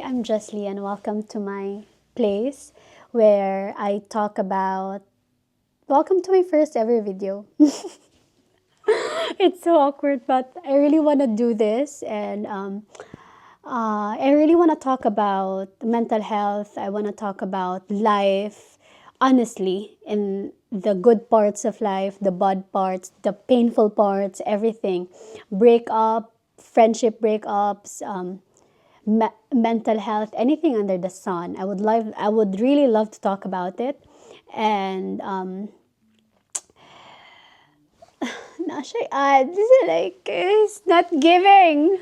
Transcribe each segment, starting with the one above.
I'm Jesly and welcome to my place where I talk about. Welcome to my first ever video. It's so awkward, but I really want to do this and I really want to talk about mental health. I want to talk about life, honestly, in the good parts of life, the bad parts, the painful parts, everything. Breakup, friendship breakups, mental health, anything under the sun. I would really love to talk about it. And this is like it's not giving.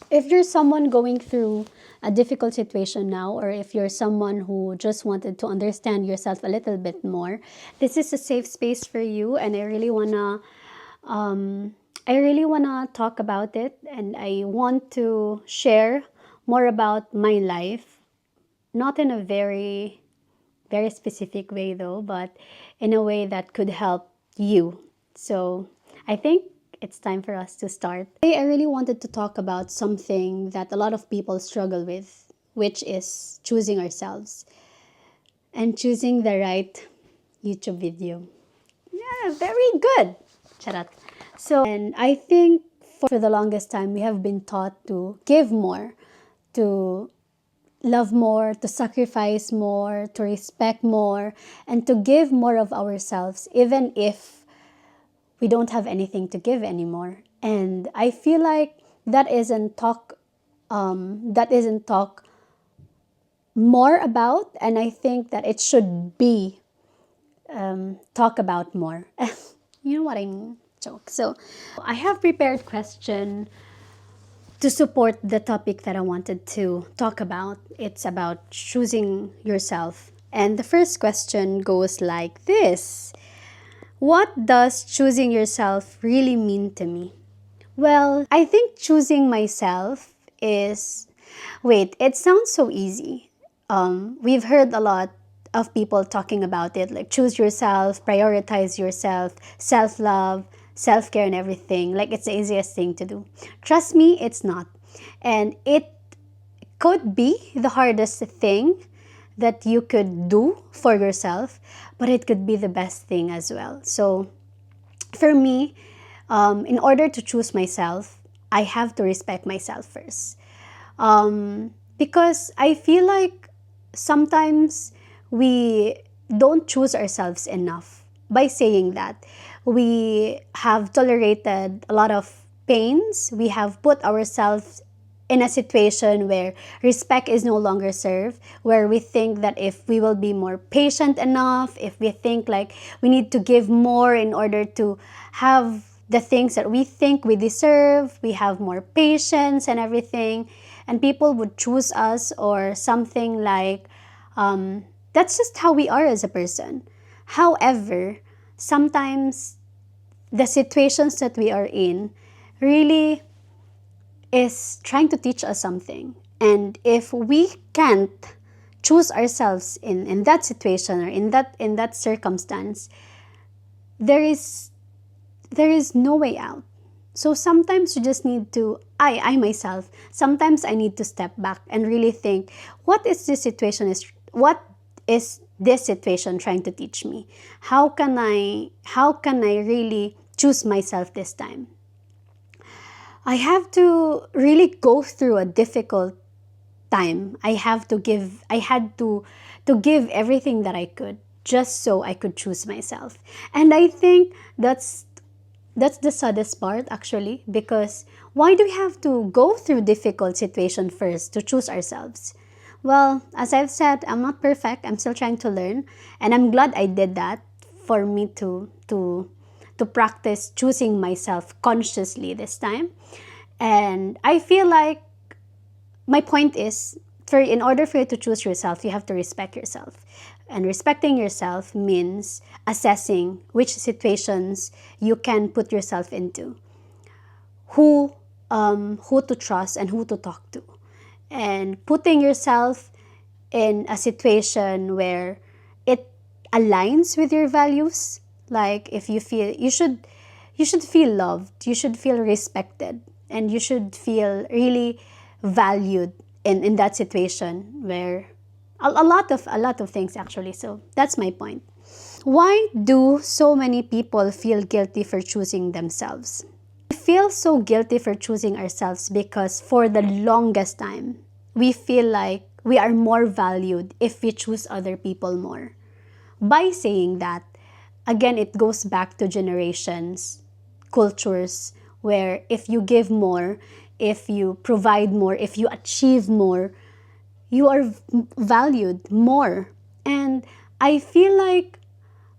If you're someone going through a difficult situation now, or if you're someone who just wanted to understand yourself a little bit more, this is a safe space for you, and I really wanna talk about it, and I want to share more about my life, not in a very specific way though, but in a way that could help you. So I think it's time for us to start. Today, I really wanted to talk about something that a lot of people struggle with, which is choosing ourselves and choosing the right YouTube video. Yeah, very good. Charat. And I think for the longest time, we have been taught to give more, to love more, to sacrifice more, to respect more, and to give more of ourselves, even if we don't have anything to give anymore. And I feel like that isn't talk more about, and I think that it should be talk about more. You know what I mean? Joke. So I have prepared question to support the topic that I wanted to talk about. It's about choosing yourself. And the first question goes like this: what does choosing yourself really mean to me? Well, I think choosing myself is. Wait, it sounds so easy. We've heard a lot of people talking about it, like choose yourself, prioritize yourself, self love, self care, and everything. Like it's the easiest thing to do. Trust me, it's not. And it could be the hardest thing that you could do for yourself, but it could be the best thing as well. So for me, in order to choose myself, I have to respect myself first. Because I feel like sometimes we don't choose ourselves enough. By saying that, we have tolerated a lot of pains, we have put ourselves in a situation where respect is no longer served, where we think that if we will be more patient enough, if we think like we need to give more in order to have the things that we think we deserve, we have more patience and everything, and people would choose us or something like that's just how we are as a person. However, sometimes the situations that we are in really is trying to teach us something. And if we can't choose ourselves in that situation or in that circumstance, there is no way out. So sometimes you just need to, I myself, sometimes I need to step back and really think, what is this situation trying to teach me? How can I really choose myself this time? I have to really go through a difficult time. I had to give everything that I could just so I could choose myself. And I think that's the saddest part actually, because why do we have to go through difficult situation first to choose ourselves? Well, as I've said, I'm not perfect. I'm still trying to learn, and I'm glad I did that for me to practice choosing myself consciously this time. And I feel like my point is, in order for you to choose yourself, you have to respect yourself. And respecting yourself means assessing which situations you can put yourself into, who to trust and who to talk to, and putting yourself in a situation where it aligns with your values. Like if you feel you should feel loved, you should feel respected, and you should feel really valued in that situation where a lot of things actually. So that's my point. Why do so many people feel guilty for choosing themselves? We feel so guilty for choosing ourselves because for the longest time, we feel like we are more valued if we choose other people more. By saying that, again, it goes back to generations, cultures, where if you give more, if you provide more, if you achieve more, you are valued more. And I feel like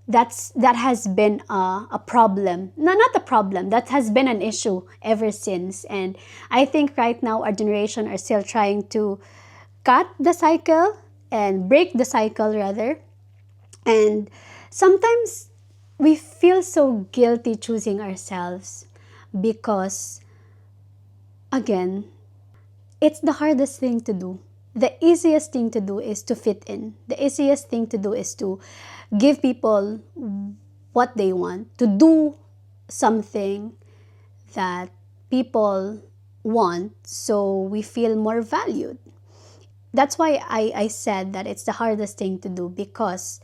that has been a problem. No, not a problem. That has been an issue ever since. And I think right now our generation are still trying to cut the cycle and break the cycle rather. And sometimes we feel so guilty choosing ourselves because, again, it's the hardest thing to do. The easiest thing to do is to fit in. The easiest thing to do is to give people what they want, to do something that people want so we feel more valued. That's why I said that it's the hardest thing to do because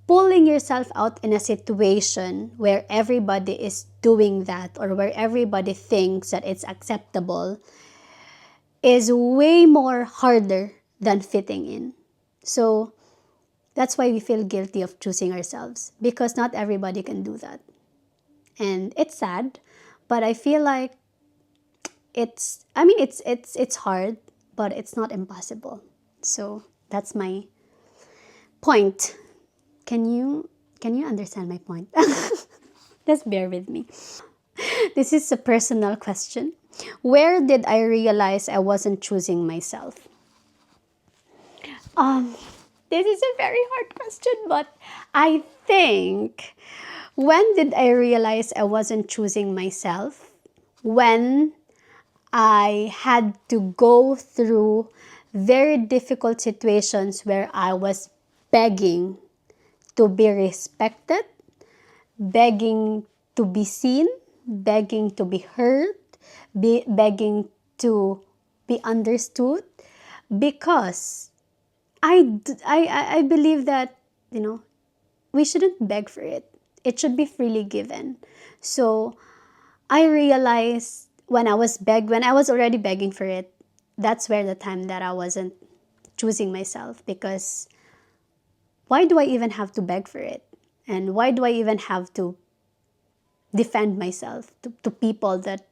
pulling yourself out in a situation where everybody is doing that or where everybody thinks that it's acceptable is way more harder than fitting in. So that's why we feel guilty of choosing ourselves because not everybody can do that. And it's sad, but I feel like it's hard, but it's not impossible. So that's my point. Can you understand my point? Just bear with me. This is a personal question. Where did I realize I wasn't choosing myself? Um, this is a very hard question, but I think when did I realize I wasn't choosing myself? When I had to go through very difficult situations where I was begging to be respected, begging to be seen, begging to be heard, begging to be understood, because I believe that, we shouldn't beg for it. It should be freely given. So I realized when I was already begging for it, that's where the time that I wasn't choosing myself, because why do I even have to beg for it? And why do I even have to defend myself to people that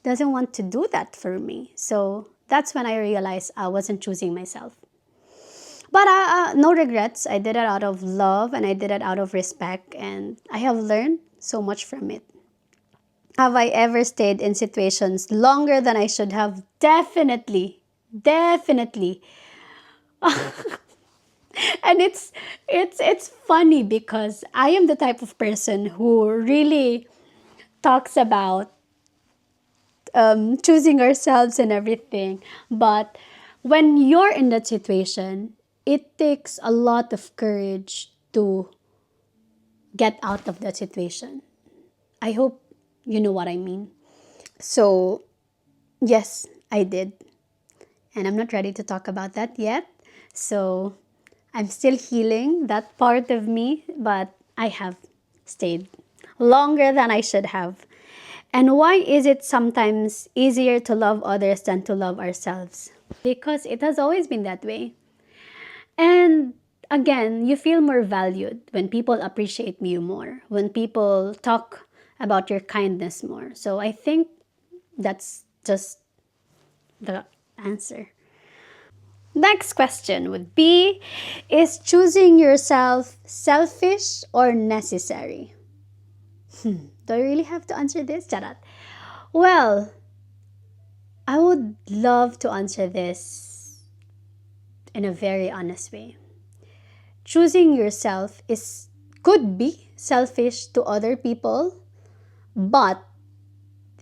doesn't want to do that for me? So that's when I realized I wasn't choosing myself. But no regrets. I did it out of love and I did it out of respect, and I have learned so much from it. Have I ever stayed in situations longer than I should have? Definitely. Definitely. And it's funny because I am the type of person who really talks about choosing ourselves and everything. But when you're in that situation, it takes a lot of courage to get out of that situation. I hope you know what I mean. So, yes, I did. And I'm not ready to talk about that yet. So, I'm still healing that part of me, but I have stayed longer than I should have. And why is it sometimes easier to love others than to love ourselves? Because it has always been that way. And again, you feel more valued when people appreciate you more, when people talk about your kindness more. So I think that's just the answer. Next question would be, is choosing yourself selfish or necessary? Do I really have to answer this? Charat. Well, I would love to answer this in a very honest way. Choosing yourself could be selfish to other people, but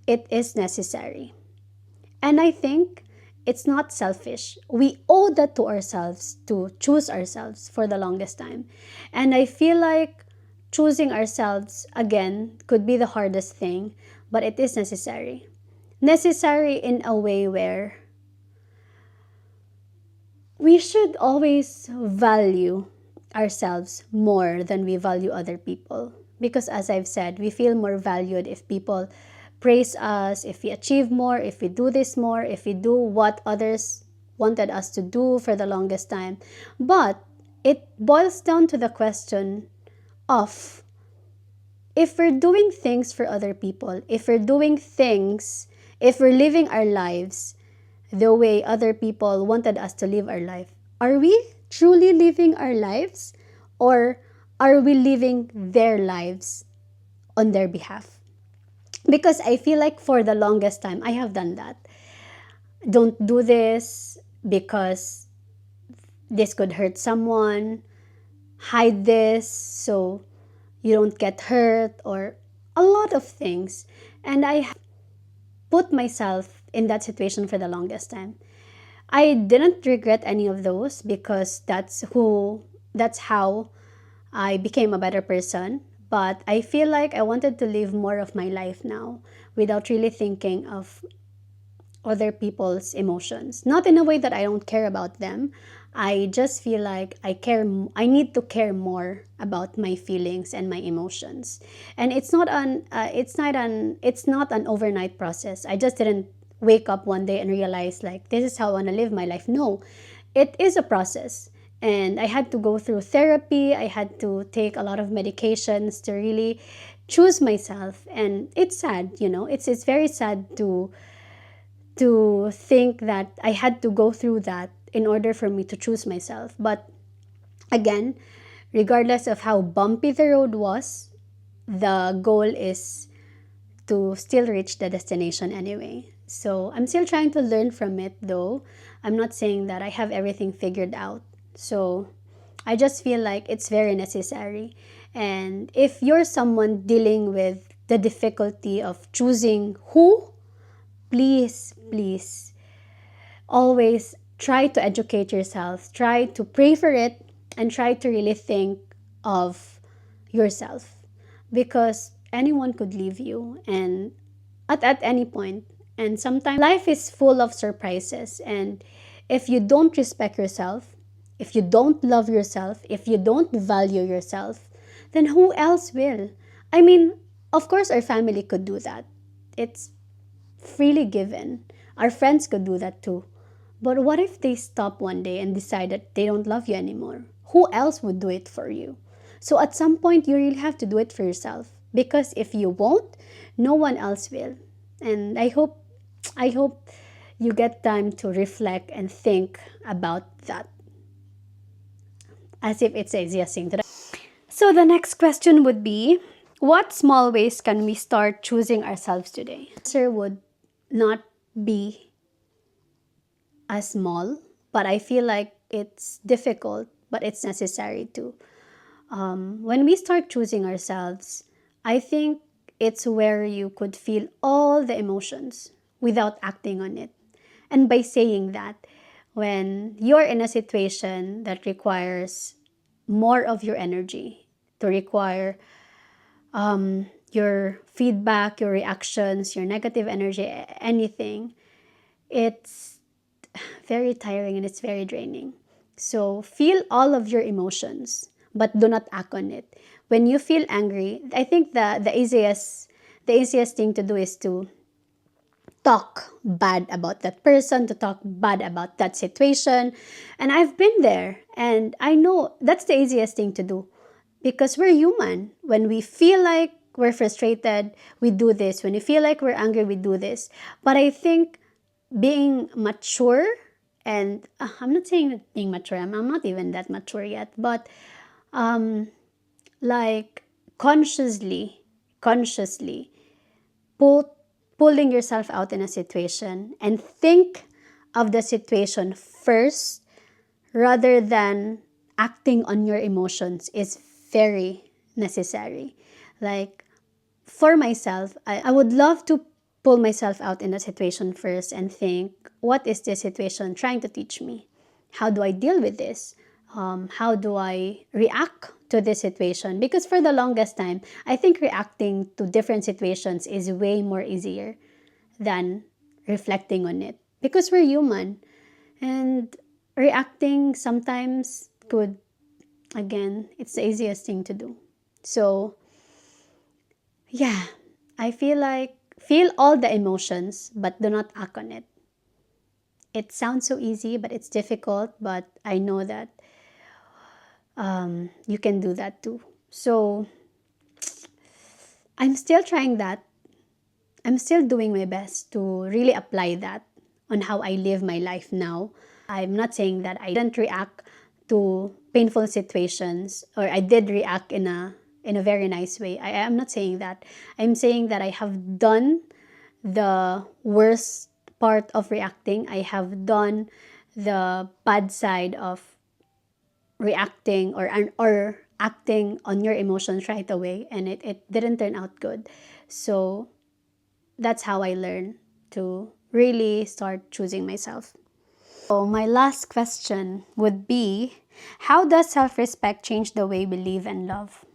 it is necessary. And I think it's not selfish. We owe that to ourselves to choose ourselves for the longest time. And I feel like choosing ourselves again could be the hardest thing, but it is necessary. Necessary in a way where we should always value ourselves more than we value other people. Because as I've said, we feel more valued if people praise us, if we achieve more, if we do this more, if we do what others wanted us to do for the longest time. But it boils down to the question of, if we're doing things for other people, if we're doing things, if we're living our lives the way other people wanted us to live our life, are we truly living our lives, or are we living their lives on their behalf? Because I feel like for the longest time, I have done that. Don't do this because this could hurt someone. Hide this so you don't get hurt, or a lot of things. And I put myself in that situation for the longest time. I didn't regret any of those because that's how I became a better person. But I feel like I wanted to live more of my life now without really thinking of other people's emotions. Not in a way that I don't care about them. I just feel like I need to care more about my feelings and my emotions. And it's not an overnight process. I just didn't wake up one day and realize like this is how I want to live my life. No. It is a process. And I had to go through therapy. I had to take a lot of medications to really choose myself. And it's sad, it's very sad to think that I had to go through that in order for me to choose myself. But again, regardless of how bumpy the road was, the goal is to still reach the destination anyway. So I'm still trying to learn from it though. I'm not saying that I have everything figured out. So I just feel like it's very necessary. And if you're someone dealing with the difficulty of choosing who, please, always try to educate yourself, try to pray for it, and try to really think of yourself. Because anyone could leave you and at any point. And sometimes life is full of surprises. And if you don't respect yourself, if you don't love yourself, if you don't value yourself, then who else will? I mean, of course, our family could do that. It's freely given. Our friends could do that too. But what if they stop one day and decide that they don't love you anymore? Who else would do it for you? So at some point, you really have to do it for yourself. Because if you won't, no one else will. And I hope you get time to reflect and think about that. As if it's the easiest thing to do. So the next question would be, what small ways can we start choosing ourselves today? The answer would not be as small, but I feel like it's difficult, but it's necessary too. When we start choosing ourselves, I think it's where you could feel all the emotions without acting on it. And by saying that, when you're in a situation that requires more of your energy, to require your feedback, your reactions, your negative energy, anything, it's very tiring and it's very draining. So feel all of your emotions, but do not act on it. When you feel angry, I think the easiest thing to do is to talk bad about that person, to talk bad about that situation. And I've been there, and I know that's the easiest thing to do because we're human. When we feel like we're frustrated, we do this. When we feel like we're angry, we do this. But I think being mature, and I'm not saying that being mature, I'm not even that mature yet, but like consciously pull, pulling yourself out in a situation and think of the situation first rather than acting on your emotions is very necessary. Like for myself, I would love to pull myself out in a situation first and think, what is this situation trying to teach me? How do I deal with this? How do I react to this situation? Because for the longest time, I think reacting to different situations is way more easier than reflecting on it. Because we're human. And reacting sometimes could, again, it's the easiest thing to do. So, yeah, I feel like feel all the emotions, but do not act on it. It sounds so easy, but it's difficult. But I know that you can do that too. So, I'm still trying that. I'm still doing my best to really apply that on how I live my life now. I'm not saying that I didn't react to painful situations, or I did react in a very nice way. I am not saying that. I'm saying that I have done the worst part of reacting. I have done the bad side of reacting, or acting on your emotions right away, and it didn't turn out good. So that's how I learned to really start choosing myself. So, my last question would be, how does self respect change the way we live and love?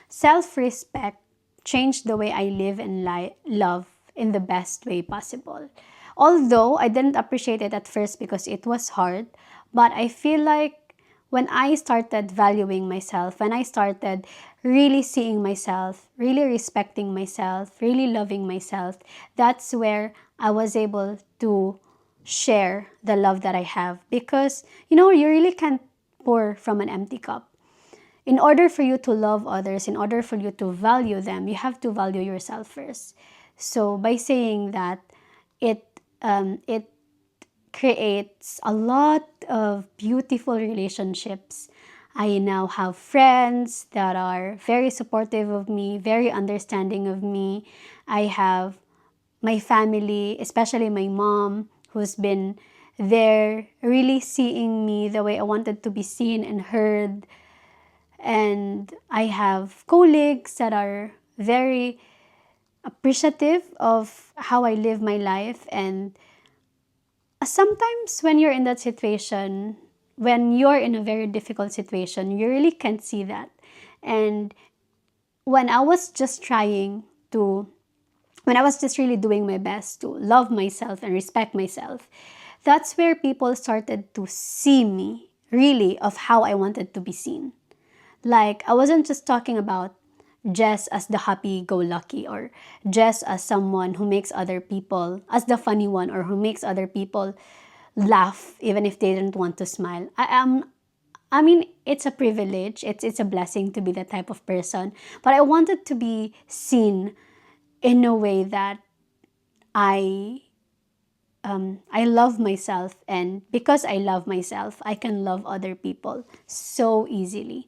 Self respect changed the way I live and love in the best way possible. Although I didn't appreciate it at first because it was hard, but I feel like when I started valuing myself, when I started really seeing myself, really respecting myself, really loving myself, that's where I was able to share the love that I have. Because, you really can't pour from an empty cup. In order for you to love others, in order for you to value them, you have to value yourself first. So by saying that, it creates a lot of beautiful relationships. I now have friends that are very supportive of me, very understanding of me. I have my family, especially my mom, who's been there really seeing me the way I wanted to be seen and heard. And I have colleagues that are very appreciative of how I live my life. And sometimes when you're in that situation, when you're in a very difficult situation, you really can't see that. And when I was just trying to, when I was just really doing my best to love myself and respect myself, that's where people started to see me really of how I wanted to be seen. Like, I wasn't just talking about Jess as the happy-go-lucky, or Jess as someone who makes other people, as the funny one, or who makes other people laugh even if they didn't want to smile. I mean, it's a privilege. It's a blessing to be that type of person. But I wanted to be seen in a way that I I love myself, and because I love myself, I can love other people so easily.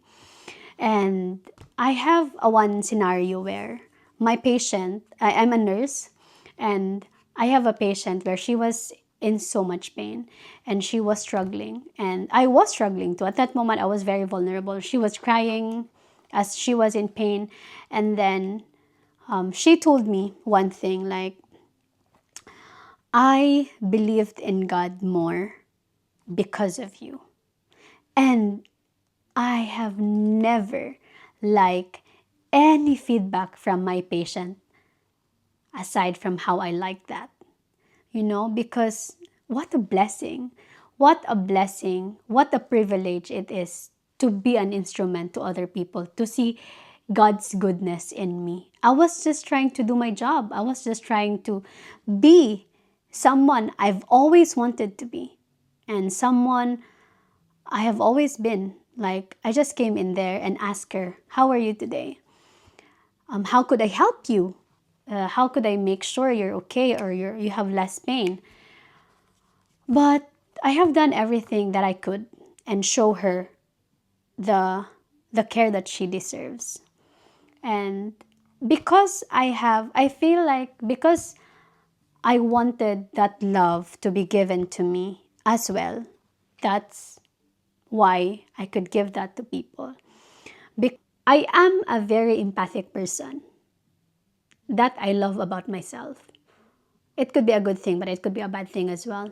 And I have a one scenario where my patient, I'm a nurse, and I have a patient where she was in so much pain and she was struggling. And I was struggling too. At that moment, I was very vulnerable. She was crying as she was in pain. And then she told me one thing, like, I believed in God more because of you. And I have never liked any feedback from my patient aside from how I like that. Because what a blessing. What a blessing. What a privilege it is to be an instrument to other people, to see God's goodness in me. I was just trying to do my job. I was just trying to be someone I've always wanted to be, and someone I have always been. Like, I just came in there and asked her, "How are you today? How could I help you? How could I make sure you're okay, or you have less pain?" But I have done everything that I could and show her the the care that she deserves. And I feel like because I wanted that love to be given to me as well, that's why I could give that to people. I am a very empathic person. That I love about myself. It could be a good thing, but it could be a bad thing as well.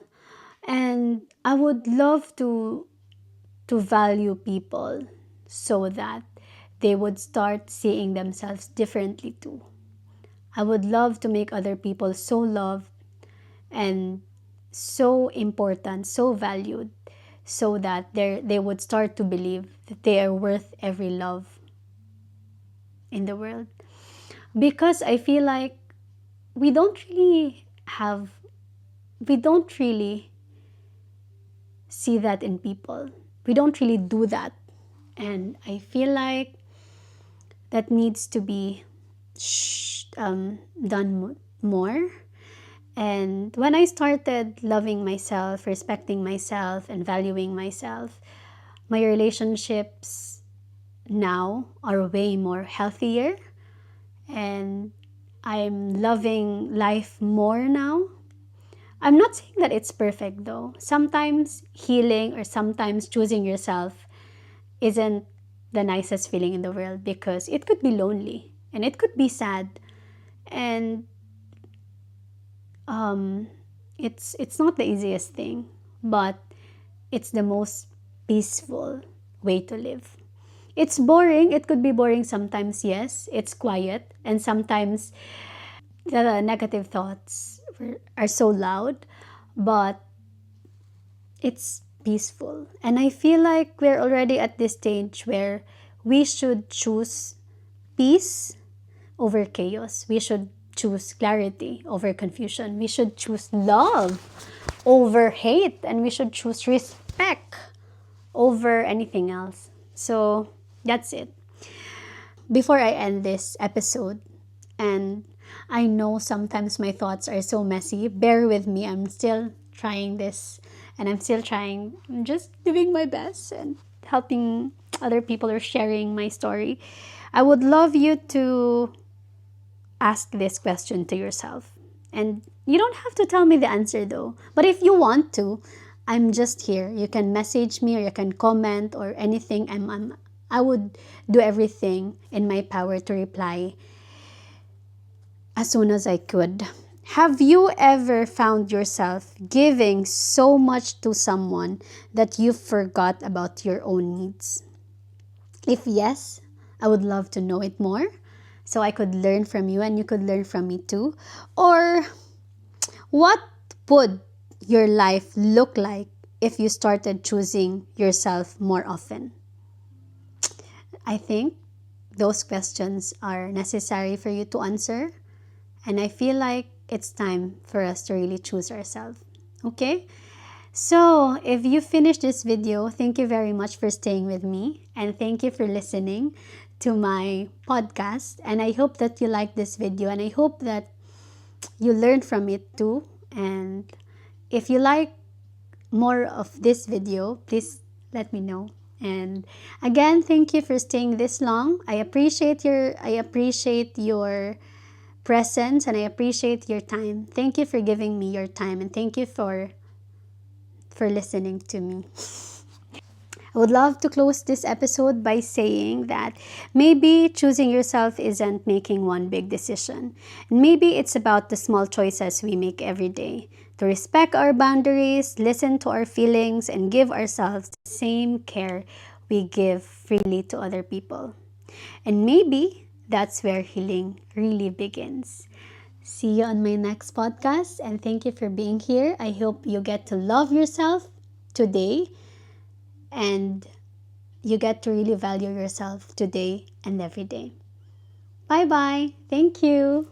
And I would love to value people so that they would start seeing themselves differently too. I would love to make other people so loved and so important, so valued, so that they would start to believe that they are worth every love in the world. Because I feel like we don't really have, we don't really see that in people. We don't really do that. And I feel like that needs to be done more. And when I started loving myself, respecting myself, and valuing myself, my relationships now are way more healthier, and I'm loving life more now. I'm not saying that it's perfect though. Sometimes healing or sometimes choosing yourself isn't the nicest feeling in the world, because it could be lonely and it could be sad, and um, it's not the easiest thing, but it's the most peaceful way to live. It's boring. It could be boring sometimes, yes. It's quiet, and sometimes the negative thoughts are so loud, but it's peaceful. And I feel like we're already at this stage where we should choose peace over chaos. We should choose clarity over confusion. We should choose love over hate. And we should choose respect over anything else. So that's it. Before I end this episode, and I know sometimes my thoughts are so messy, bear with me. I'm still trying this, and I'm still trying. I'm just doing my best and helping other people or sharing my story. I would love you to ask this question to yourself. And you don't have to tell me the answer though. But if you want to, I'm just here. You can message me or you can comment or anything. I would do everything in my power to reply as soon as I could. Have you ever found yourself giving so much to someone that you forgot about your own needs? If yes, I would love to know it more so I could learn from you and you could learn from me too. Or what would your life look like if you started choosing yourself more often? I think those questions are necessary for you to answer. And I feel like it's time for us to really choose ourselves. Okay? So, if you finished this video, thank you very much for staying with me. And thank you for listening to my podcast. And I hope that you like this video. And I hope that you learned from it too. And if you like more of this video, please let me know. And again, thank you for staying this long. I appreciate your presence, and I appreciate your time. Thank you for giving me your time, and thank you for listening to me. I would love to close this episode by saying that maybe choosing yourself isn't making one big decision. Maybe it's about the small choices we make every day to respect our boundaries, listen to our feelings, and give ourselves the same care we give freely to other people. And maybe that's where healing really begins. See you on my next podcast, and thank you for being here. I hope you get to love yourself today, and you get to really value yourself today and every day. Bye bye. Thank you.